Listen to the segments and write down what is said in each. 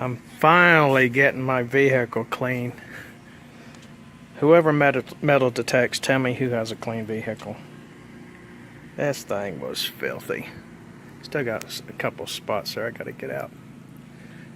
I'm finally getting my vehicle clean. Whoever metal detects, tell me who has a clean vehicle. This thing was filthy. Still got a couple spots there I gotta get out.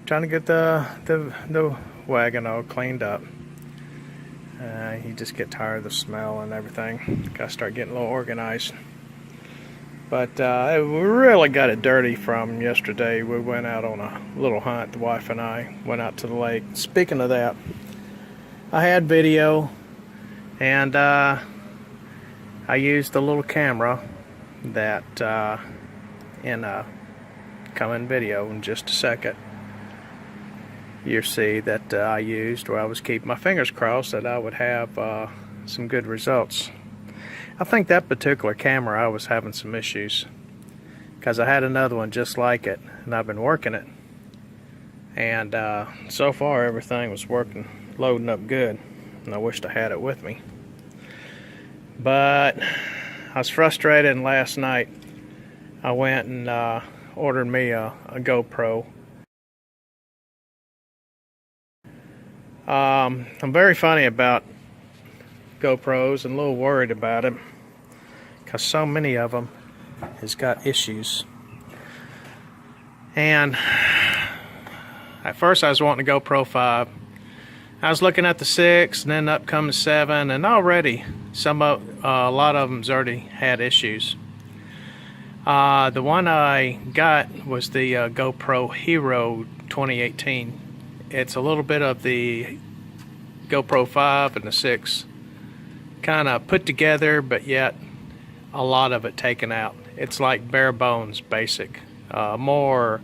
Trying to get the wagon all cleaned up. You just get tired of the smell and everything. Gotta start getting a little organized. But we really got it dirty from yesterday. We went out on a little hunt. The wife and I went out to the lake. Speaking of that, I had video, and I used the little camera that in a coming video in just a second. You'll see that I used, where I was keeping my fingers crossed that I would have some good results. I think that particular camera, I was having some issues because I had another one just like it, and I've been working it, and so far everything was working, loading up good, and I wished I had it with me. But I was frustrated, and last night I went and ordered me a GoPro. I'm very funny about GoPros and a little worried about them because so many of them has got issues. And at first I was wanting a GoPro 5. I was looking at the 6 and then up come the 7, and already a lot of them's already had issues. The one I got was the GoPro Hero 2018. It's a little bit of the GoPro 5 and the 6 kind of put together, but yet a lot of it taken out. It's like bare bones basic. More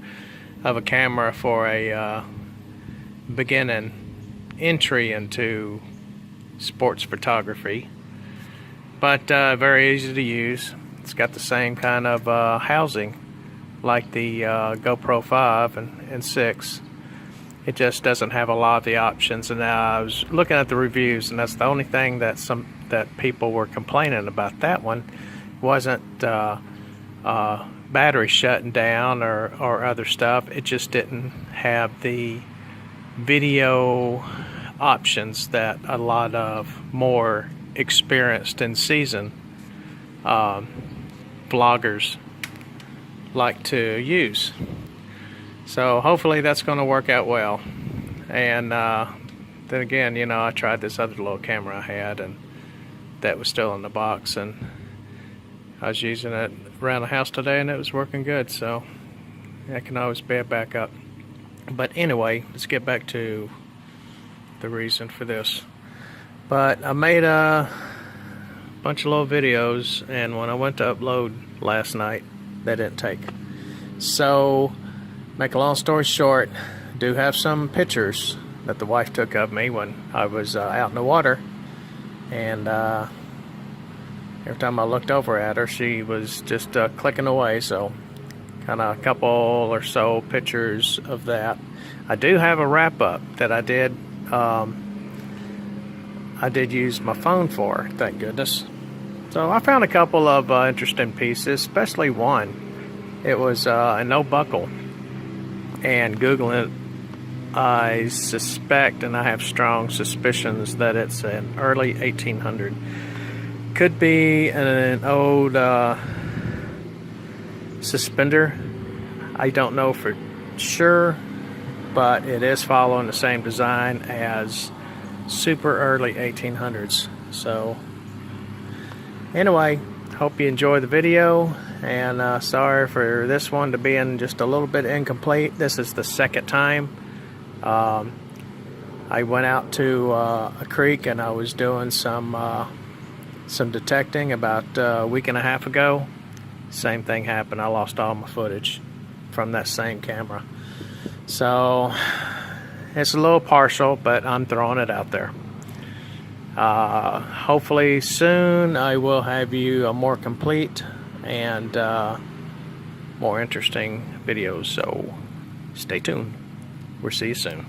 of a camera for a beginning entry into sports photography, but very easy to use. It's got the same kind of housing like the GoPro 5 and 6. It just doesn't have a lot of the options. And I was looking at the reviews, and that's the only thing that people were complaining about. That one wasn't battery shutting down or other stuff. It just didn't have the video options that a lot of more experienced and seasoned vloggers like to use. So hopefully that's going to work out well. And then again, you know, I tried this other little camera I had, and that was still in the box, and I was using it around the house today, and it was working good. So I can always bear back up. But anyway, let's get back to the reason for this. But I made a bunch of little videos, and when I went to upload last night, they didn't take. So make a long story short, I do have some pictures that the wife took of me when I was out in the water, and every time I looked over at her, she was just clicking away. So kind of a couple or so pictures of that. I do have a wrap-up that I did use my phone for, thank goodness. So I found a couple of interesting pieces, especially one. It was a no buckle, and Googling it, I suspect, and I have strong suspicions, that it's an early 1800. Could be an old suspender. I don't know for sure, but it is following the same design as super early 1800s. So anyway, hope you enjoy the video, and sorry for this one to being just a little bit incomplete. This is the second time. I I went out to a creek and I was doing some detecting about a week and a half ago. Same thing happened. I lost all my footage from that same camera. So it's a little partial, but I'm throwing it out there. Hopefully soon I will have you a more complete and more interesting videos, so stay tuned. We'll see you soon.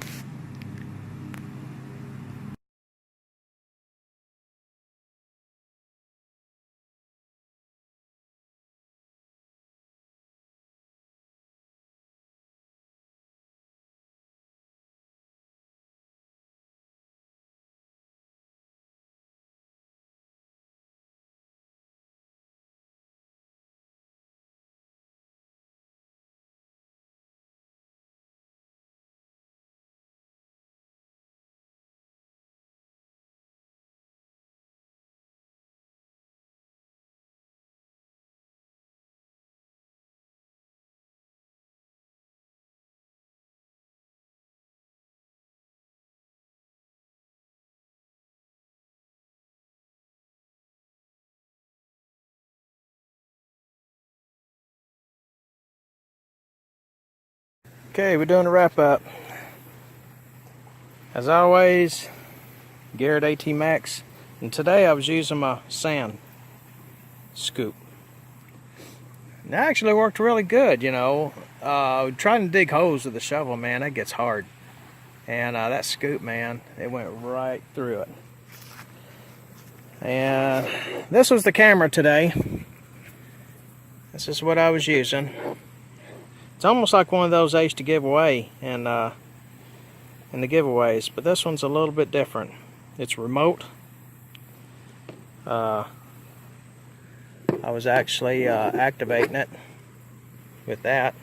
Okay, we're doing a wrap up. As always, Garrett AT Max, and today I was using my sand scoop. It actually worked really good, you know. Trying to dig holes with the shovel, man, that gets hard. And that scoop, man, it went right through it. And this was the camera today. This is what I was using. It's almost like one of those I used to give away in the giveaways, but this one's a little bit different. It's remote. I was actually activating it with that,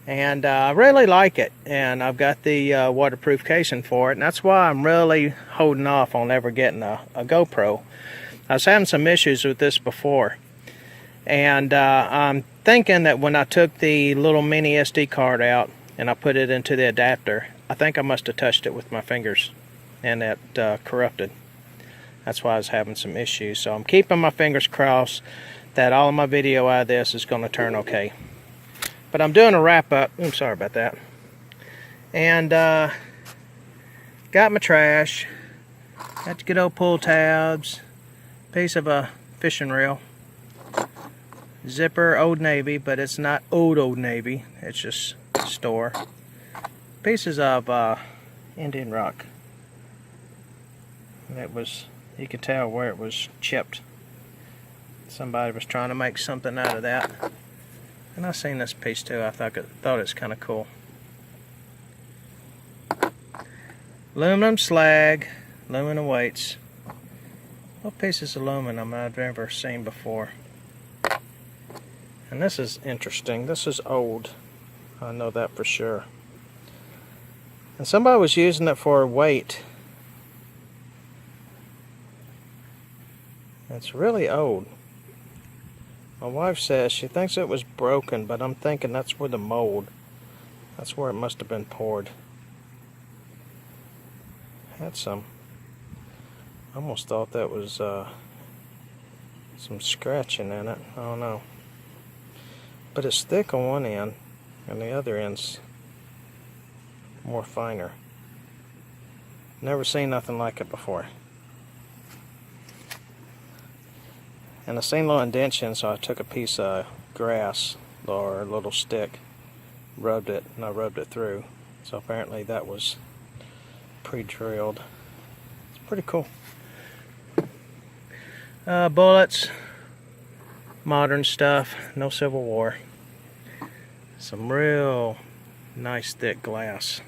and I really like it. And I've got the waterproof casing for it, and that's why I'm really holding off on ever getting a GoPro. I was having some issues with this before, and I'm thinking that when I took the little mini SD card out and I put it into the adapter, I think I must have touched it with my fingers, and it corrupted. That's why I was having some issues. So I'm keeping my fingers crossed that all of my video out of this is going to turn okay. But I'm doing a wrap up. I'm sorry about that. And got my trash. Got the good old pull tabs. Piece of a fishing reel. Zipper, Old Navy, but it's not Old Navy. It's just store. Pieces of Indian rock. It was, you could tell where it was chipped. Somebody was trying to make something out of that. And I seen this piece too. I thought it's kind of cool. Aluminum slag, aluminum weights. What pieces of aluminum I've never seen before. And this is interesting. This is old. I know that for sure. And somebody was using it for weight. It's really old. My wife says she thinks it was broken, but I'm thinking that's where the mold, that's where it must have been poured. Had some, I almost thought that was some scratching in it. I don't know. But it's thick on one end, and the other end's more finer. Never seen nothing like it before. And I seen little indentation, so I took a piece of grass or a little stick, rubbed it, and I rubbed it through. So apparently that was pre-drilled. It's pretty cool. Bullets, modern stuff, no Civil War. Some real nice thick glass.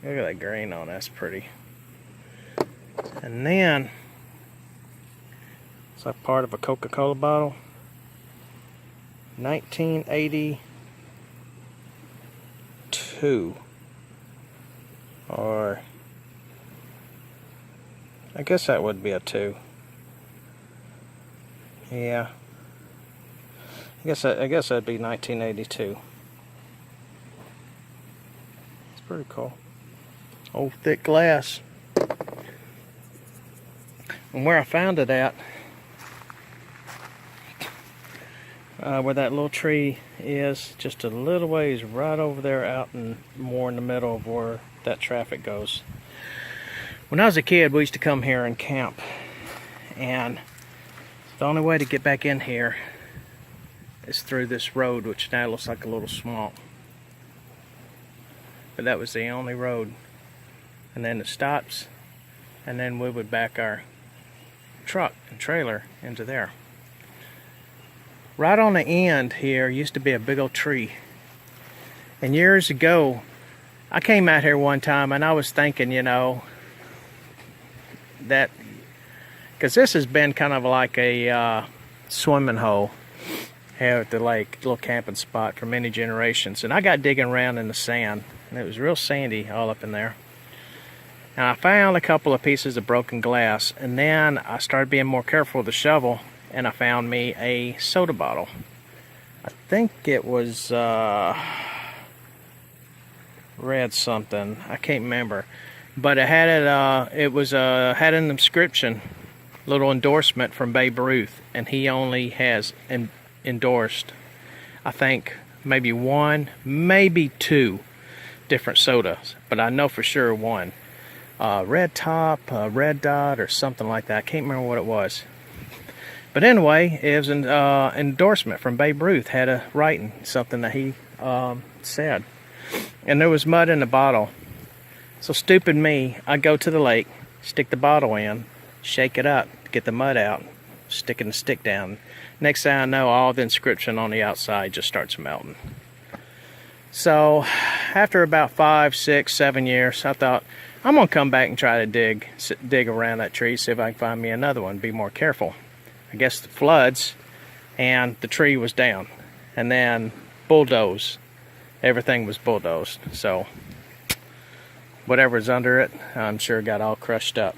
Look at that grain on that's pretty. And then it's like part of a Coca-Cola bottle. 1982. Or I guess that would be a 2. Yeah. I guess that'd be 1982. It's pretty cool. Old thick glass. And where I found it at, where that little tree is, just a little ways right over there out and more in the middle of where that traffic goes. When I was a kid, we used to come here and camp, and the only way to get back in here is through this road, which now looks like a little swamp. But that was the only road. And then it stops, and then we would back our truck and trailer into there. Right on the end here used to be a big old tree. And years ago, I came out here one time and I was thinking, you know, that, because this has been kind of like a swimming hole here at the lake, little camping spot for many generations. And I got digging around in the sand, and it was real sandy all up in there. And I found a couple of pieces of broken glass, and then I started being more careful with the shovel, and I found me a soda bottle. I think it was red something, I can't remember, but it had had an inscription, little endorsement from Babe Ruth, and he only has endorsed, I think, maybe one, maybe two different sodas, but I know for sure one. Red top, red dot, or something like that. I can't remember what it was. But anyway, it was an endorsement from Babe Ruth. Had a writing, something that he said. And there was mud in the bottle. So stupid me, I go to the lake, stick the bottle in, shake it up, get the mud out, sticking the stick down. Next thing I know, all the inscription on the outside just starts melting. So after about 5, 6, 7 years, I thought, I'm going to come back and try to dig around that tree, see if I can find me another one, be more careful. I guess the floods, and the tree was down. And then bulldoze. Everything was bulldozed. So whatever's under it, I'm sure got all crushed up.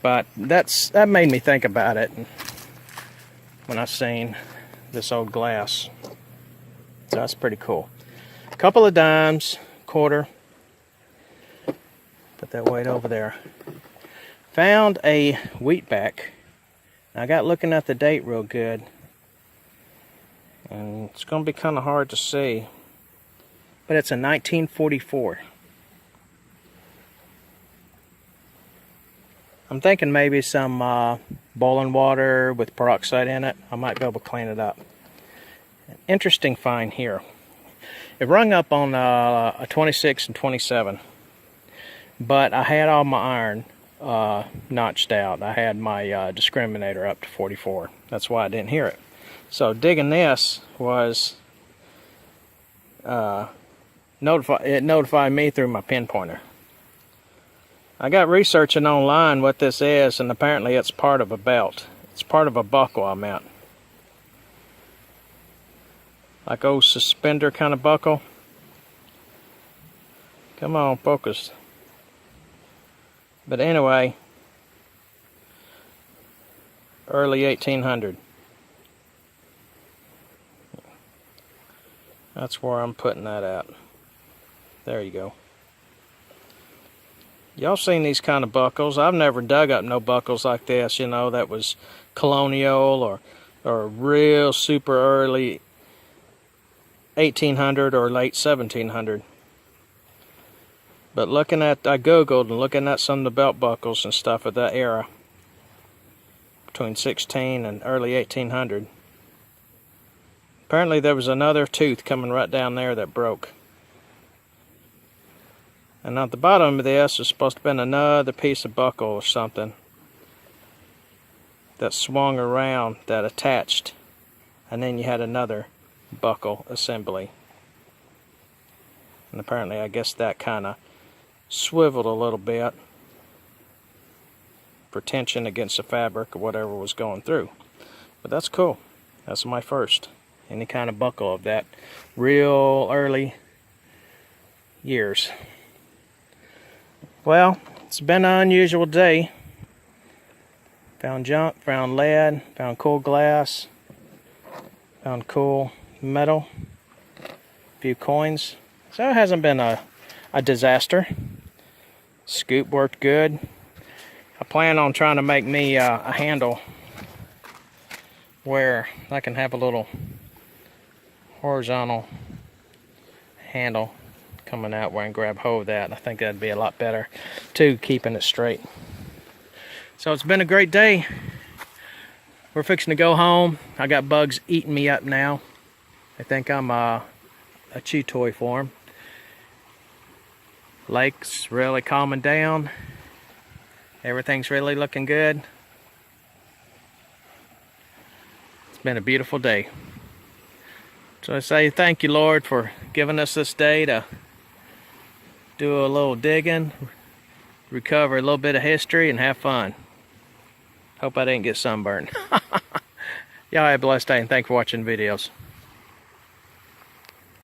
But that made me think about it when I seen this old glass. So that's pretty cool. A couple of dimes, quarter. Put that weight over there. Found a wheatback. I got looking at the date real good. And it's going to be kind of hard to see. But it's a 1944. I'm thinking maybe some boiling water with peroxide in it. I might be able to clean it up. An interesting find here. It rung up on a 26 and 27. But I had all my iron notched out. I had my discriminator up to 44. That's why I didn't hear it. So digging this was it notified me through my pinpointer. I got researching online what this is, and apparently it's part of a belt. It's part of a buckle I meant. Like old suspender kind of buckle. Come on, focus. But anyway, early 1800. That's where I'm putting that at. There you go. Y'all seen these kind of buckles? I've never dug up no buckles like this, you know, that was colonial or real super early 1800 or late 1700. But looking at, I googled and looking at some of the belt buckles and stuff of that era, between 16 and early 1800. Apparently there was another tooth coming right down there that broke. And at the bottom of this was supposed to have been another piece of buckle or something that swung around, that attached. And then you had another buckle assembly. And apparently I guess that kind of swiveled a little bit for tension against the fabric or whatever was going through. But that's cool. That's my first. Any kind of buckle of that real early years. Well, it's been an unusual day. Found junk, found lead, found cool glass, found cool metal, a few coins. So it hasn't been a disaster. Scoop worked good. I plan on trying to make me a handle where I can have a little horizontal handle coming out where I can grab hold of that. I think that'd be a lot better too, keeping it straight. So it's been a great day. We're fixing to go home. I got bugs eating me up now. I think I'm a chew toy for them. Lake's really calming down. Everything's really looking good. It's been a beautiful day. So I say thank you, Lord, for giving us this day to do a little digging, recover a little bit of history, and have fun. Hope I didn't get sunburned. Y'all have a blessed day, and thanks for watching videos.